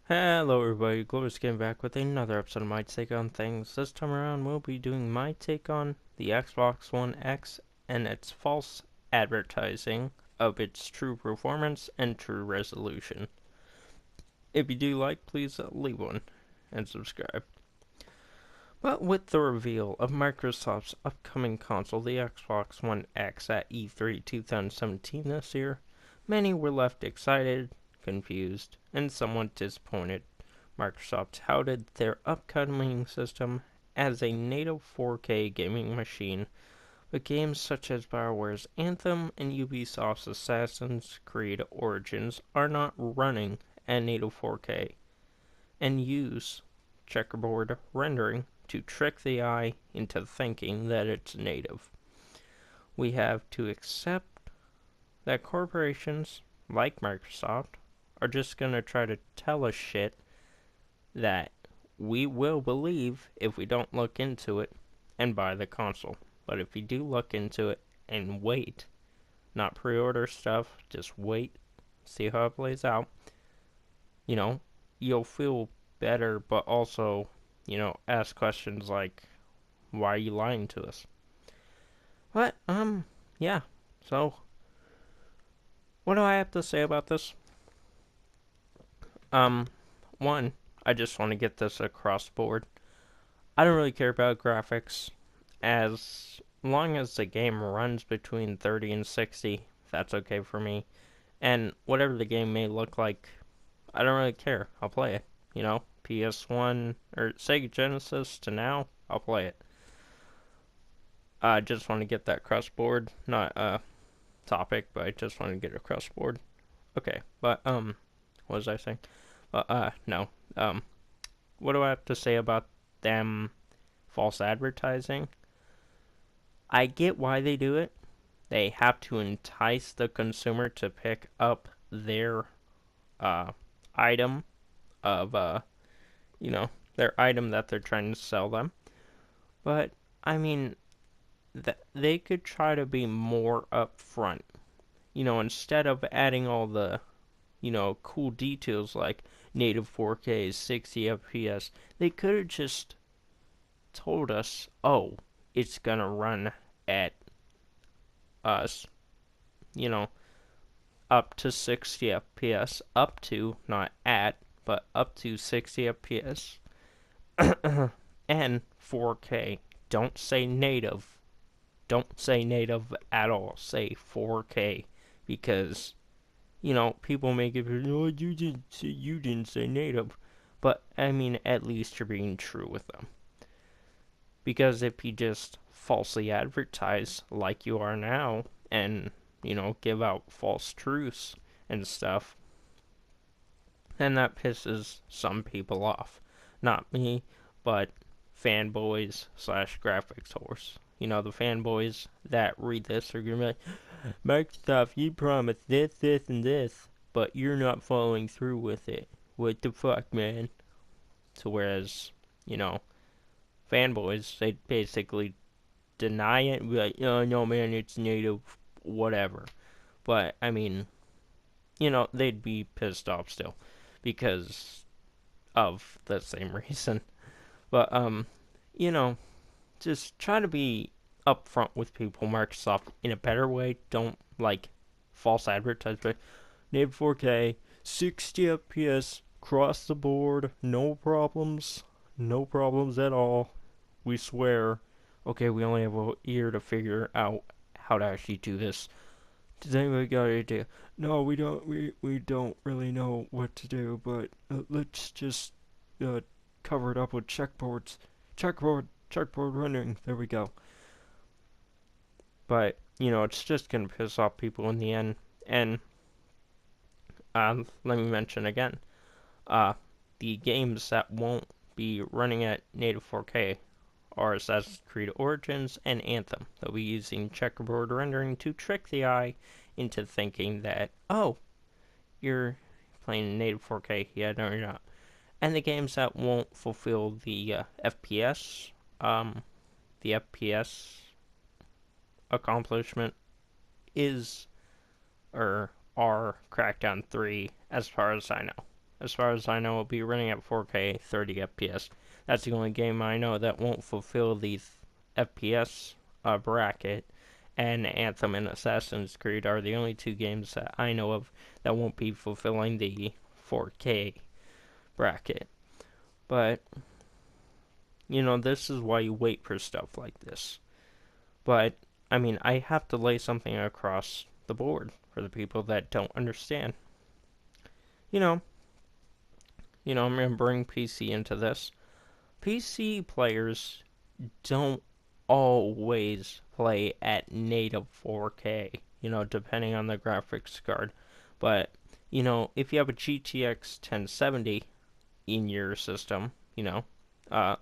Hello everybody, Glorious getting back with another episode of My Take on Things. This time around we'll be doing my take on the Xbox One X and its false advertising of its true performance and true resolution. If you do like, please leave one and subscribe. But with the reveal of Microsoft's upcoming console, the Xbox One X at E3 2017 this year, many were left excited, confused, and somewhat disappointed. Microsoft touted their upcoming system as a native 4K gaming machine, but games such as BioWare's Anthem and Ubisoft's Assassin's Creed Origins are not running at native 4K and use checkerboard rendering to trick the eye into thinking that it's native. We have to accept that corporations like Microsoft are just going to try to tell us shit that we will believe if we don't look into it and buy the console. But if you do look into it and wait, not pre-order stuff, just wait, see how it plays out, you'll feel better, but also, ask questions like, why are you lying to us? But, yeah. So, what do I have to say about this? One, I just want to get this across the board. I don't really care about graphics. As long as the game runs between 30 and 60, that's okay for me. And whatever the game may look like, I don't really care. I'll play it. PS1 or Sega Genesis to now, I'll play it. I just want to get that across the board. Not a topic, but I just want to get it across the board. Okay, but, what was I saying? No. What do I have to say about them false advertising? I get why they do it. They have to entice the consumer to pick up their item of their item that they're trying to sell them. But I mean, they could try to be more upfront. Instead of adding all the cool details like native 4K, 60 FPS, they could have just told us, oh, it's gonna run at us, up to 60 FPS, up to, not at, but up to 60 FPS, and 4K. Don't say native. Don't say native at all. Say 4K, because people may give you, no, you didn't say native, but I mean, at least you're being true with them. Because if you just falsely advertise like you are now, and give out false truths and stuff, then that pisses some people off. Not me, but fanboys slash graphics whores. The fanboys that read this are gonna be like, Microsoft, you promised this, this, and this, but you're not following through with it. What the fuck, man? So whereas, fanboys, they basically deny it and be like, oh, no, man, it's native, whatever. But, I mean, they'd be pissed off still because of the same reason. But, just try to be upfront with people, Microsoft, in a better way. Don't, false advertise, but native 4K, 60 FPS, across the board, no problems at all. We swear. Okay, we only have a year to figure out how to actually do this. Does anybody got an idea? No, we don't. We don't really know what to do, but let's just cover it up with checkerboard rendering. There we go. But it's just gonna piss off people in the end. And let me mention again, the games that won't be running at native 4K are Assassin's Creed Origins and Anthem. They'll be using checkerboard rendering to trick the eye into thinking that, oh, you're playing native 4K. Yeah, no, you're not. And the games that won't fulfill the FPS, the FPS accomplishment is, or are Crackdown 3, as far as I know. as far as I know, will be running at 4K 30 FPS. That's the only game I know that won't fulfill the FPS bracket, and Anthem and Assassin's Creed are the only two games that I know of that won't be fulfilling the 4K bracket. But, this is why you wait for stuff like this. But, I have to lay something across the board for the people that don't understand. You know, I'm going to bring PC into this. PC players don't always play at native 4K, depending on the graphics card. But, if you have a GTX 1070 in your system,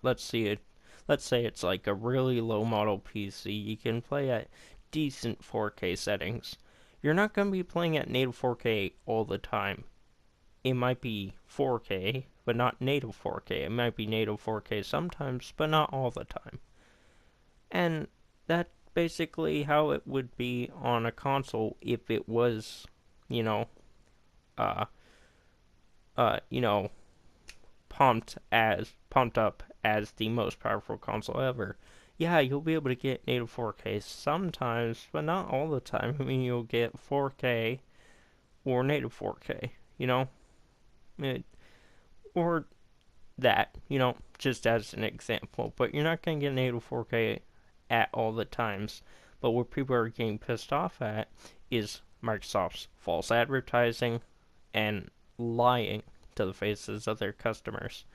let's say it's like a really low model PC, you can play at decent 4K settings. You're not going to be playing at native 4K all the time. It might be 4K, but not native 4K. It might be native 4K sometimes, but not all the time. And that's basically how it would be on a console if it was, uh, pumped up as the most powerful console ever. Yeah, you'll be able to get native 4K sometimes, but not all the time. You'll get 4K or native 4K, or that, just as an example. But you're not going to get native 4K at all the times. But what people are getting pissed off at is Microsoft's false advertising and lying to the faces of their customers.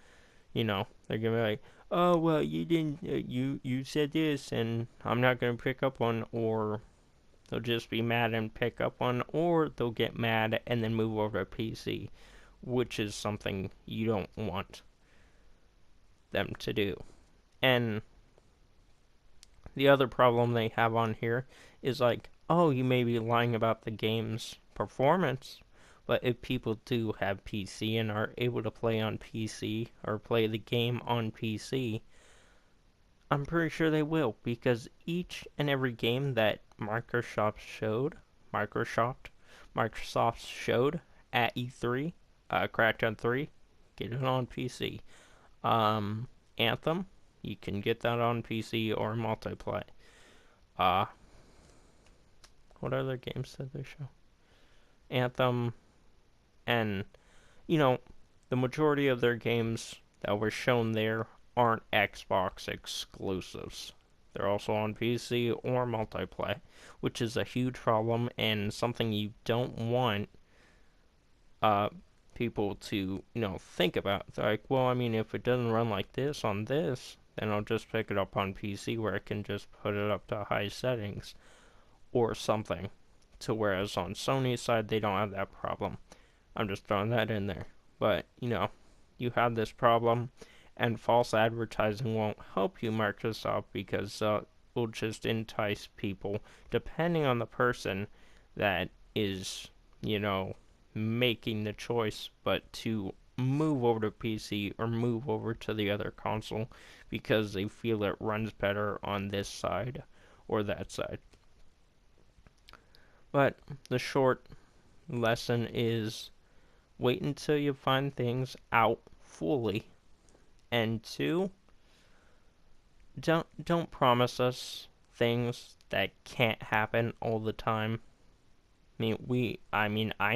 They're going to be like, oh, well, you didn't, you said this, and I'm not going to pick up one, or they'll just be mad and pick up one, or they'll get mad and then move over to PC, which is something you don't want them to do. And the other problem they have on here is like, oh, you may be lying about the game's performance, but if people do have PC and are able to play on PC or play the game on PC, I'm pretty sure they will, because each and every game that Microsoft showed at E3, Crackdown 3, get it on PC. Anthem, you can get that on PC or multiplay. What other games did they show? Anthem, and, the majority of their games that were shown there aren't Xbox exclusives. They're also on PC or multiplay, which is a huge problem and something you don't want people to, think about. It's like, well, if it doesn't run like this on this, then I'll just pick it up on PC where I can just put it up to high settings or something. To whereas on Sony's side, they don't have that problem. I'm just throwing that in there. But, you have this problem, and false advertising won't help you, Microsoft, because it will just entice people, depending on the person that is, making the choice, but to move over to PC or move over to the other console because they feel it runs better on this side or that side. But the short lesson is wait until you find things out fully. And two, don't promise us things that can't happen all the time. I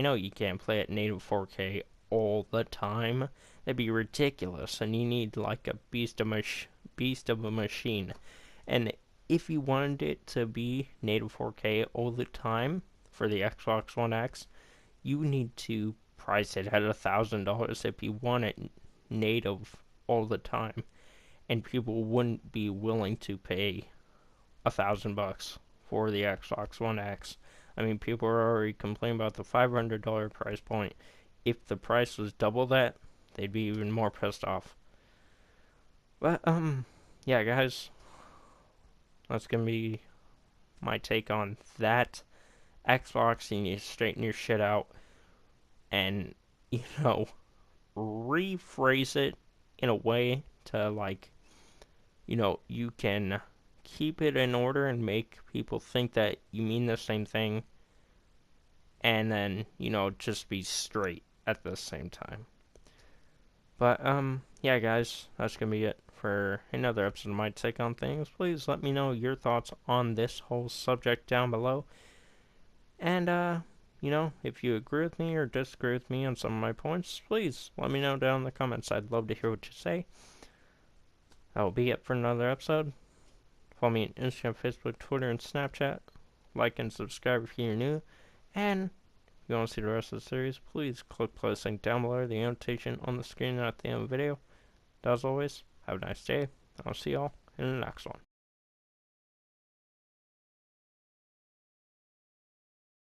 know you can't play at native 4K all the time. That'd be ridiculous, and you need like a beast of a machine. And if you wanted it to be native 4K all the time for the Xbox One X, you need to price it at $1,000 if you want it native all the time, and people wouldn't be willing to pay $1,000 for the Xbox One X. People are already complaining about the $500 price point. If the price was double that, they'd be even more pissed off. But, yeah, guys, that's gonna be my take on that. Xbox, you need to straighten your shit out and, rephrase it in a way to, like, you can keep it in order and make people think that you mean the same thing, and then, just be straight at the same time. But, yeah, guys, that's gonna be it for another episode of My Take on Things. Please let me know your thoughts on this whole subject down below. And, if you agree with me or disagree with me on some of my points, please let me know down in the comments. I'd love to hear what you say. That will be it for another episode. Follow me on Instagram, Facebook, Twitter, and Snapchat. Like and subscribe if you're new. And if you want to see the rest of the series, please click play the link down below, the annotation on the screen at the end of the video. As always, have a nice day. I'll see y'all in the next one.